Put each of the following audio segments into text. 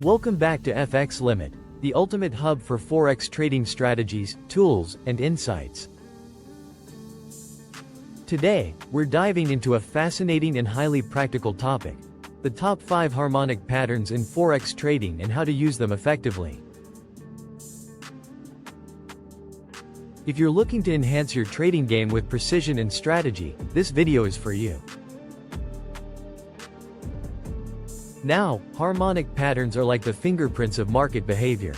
Welcome back to FX Limit, the ultimate hub for Forex trading strategies, tools, and insights. Today, we're diving into a fascinating and highly practical topic: the top 5 harmonic patterns in Forex trading and how to use them effectively. If you're looking to enhance your trading game with precision and strategy, this video is for you. Now, harmonic patterns are like the fingerprints of market behavior.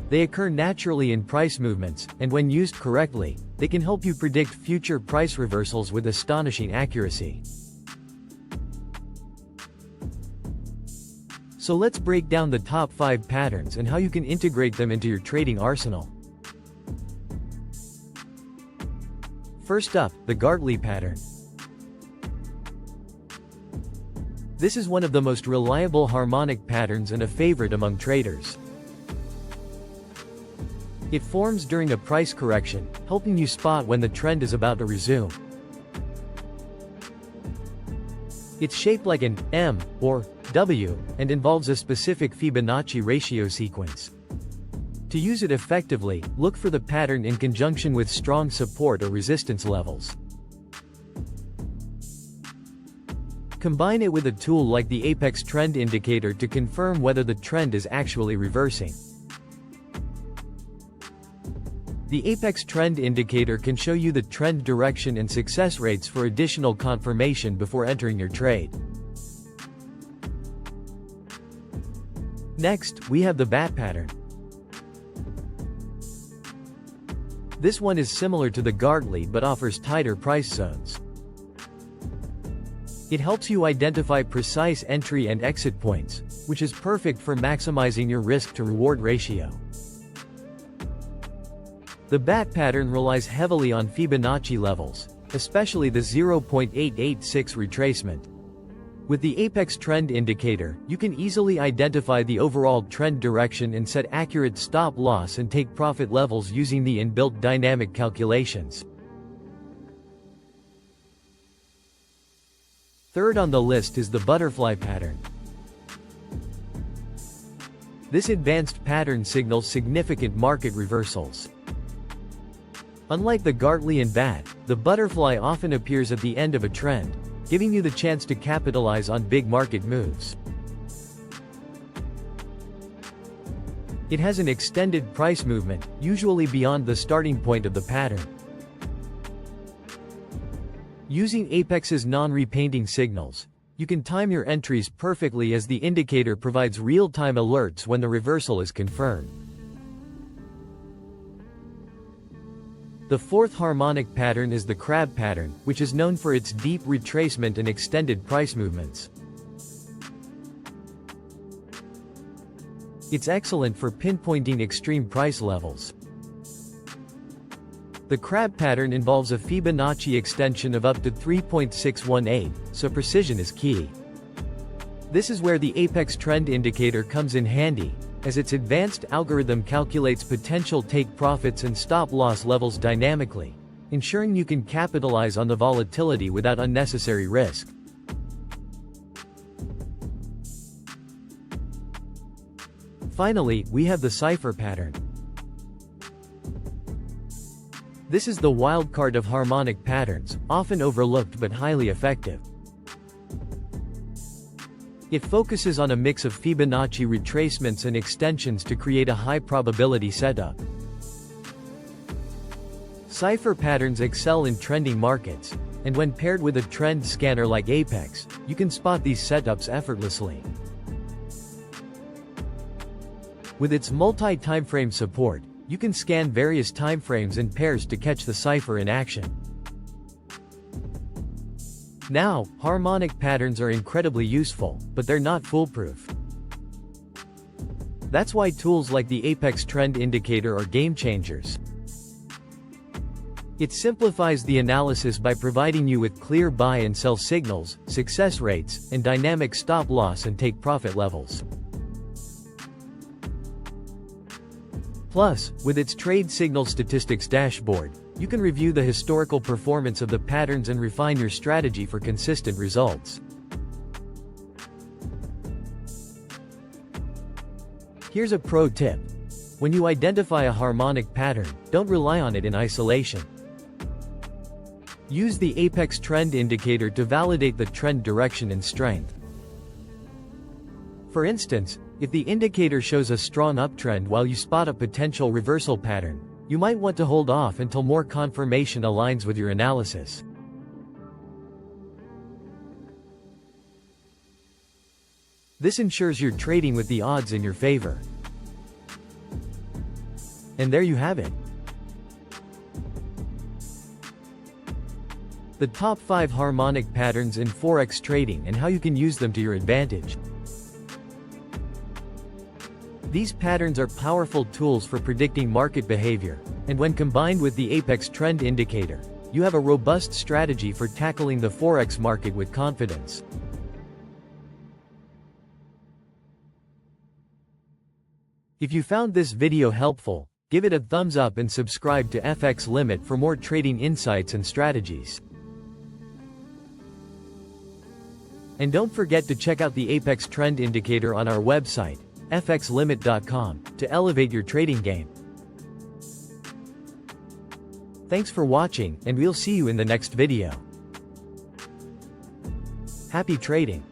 They occur naturally in price movements, and when used correctly, they can help you predict future price reversals with astonishing accuracy. So let's break down the top 5 patterns and how you can integrate them into your trading arsenal. First up, the Gartley pattern. This is one of the most reliable harmonic patterns and a favorite among traders. It forms during a price correction, helping you spot when the trend is about to resume. It's shaped like an M or W and involves a specific Fibonacci ratio sequence. To use it effectively, look for the pattern in conjunction with strong support or resistance levels. Combine it with a tool like the Apex Trend Indicator to confirm whether the trend is actually reversing. The Apex Trend Indicator can show you the trend direction and success rates for additional confirmation before entering your trade. Next, we have the bat pattern. This one is similar to the Gartley but offers tighter price zones. It helps you identify precise entry and exit points, which is perfect for maximizing your risk-to-reward ratio. The bat pattern relies heavily on Fibonacci levels, especially the 0.886 retracement. With the Apex Trend Indicator, you can easily identify the overall trend direction and set accurate stop-loss and take-profit levels using the inbuilt dynamic calculations. Third on the list is the butterfly pattern. This advanced pattern signals significant market reversals. Unlike the Gartley and bat, the butterfly often appears at the end of a trend, giving you the chance to capitalize on big market moves. It has an extended price movement, usually beyond the starting point of the pattern. Using Apex's non-repainting signals, you can time your entries perfectly as the indicator provides real-time alerts when the reversal is confirmed. The fourth harmonic pattern is the crab pattern, which is known for its deep retracement and extended price movements. It's excellent for pinpointing extreme price levels. The crab pattern involves a Fibonacci extension of up to 3.618, so precision is key. This is where the Apex Trend Indicator comes in handy, as its advanced algorithm calculates potential take profits and stop-loss levels dynamically, ensuring you can capitalize on the volatility without unnecessary risk. Finally, we have the Cipher Pattern. This is the wildcard of harmonic patterns, often overlooked but highly effective. It focuses on a mix of Fibonacci retracements and extensions to create a high-probability setup. Cipher patterns excel in trending markets, and when paired with a trend scanner like Apex, you can spot these setups effortlessly. With its multi-timeframe support, you can scan various timeframes and pairs to catch the cipher in action. Now, harmonic patterns are incredibly useful, but they're not foolproof. That's why tools like the Apex Trend Indicator are game changers. It simplifies the analysis by providing you with clear buy and sell signals, success rates, and dynamic stop-loss and take-profit levels. Plus, with its trade signal statistics dashboard, you can review the historical performance of the patterns and refine your strategy for consistent results. Here's a pro tip. When you identify a harmonic pattern, don't rely on it in isolation. Use the apex trend indicator to validate the trend direction and strength. For instance, if the indicator shows a strong uptrend while you spot a potential reversal pattern, you might want to hold off until more confirmation aligns with your analysis. This ensures you're trading with the odds in your favor. And there you have it. The top 5 harmonic patterns in Forex trading and how you can use them to your advantage. These patterns are powerful tools for predicting market behavior, and when combined with the apex trend indicator, you have a robust strategy for tackling the Forex market with confidence. If you found this video helpful, give it a thumbs up and subscribe to FX Limit for more trading insights and strategies. And don't forget to check out the Apex Trend Indicator on our website, fxlimit.com, to elevate your trading game. Thanks for watching, and we'll see you in the next video. Happy trading!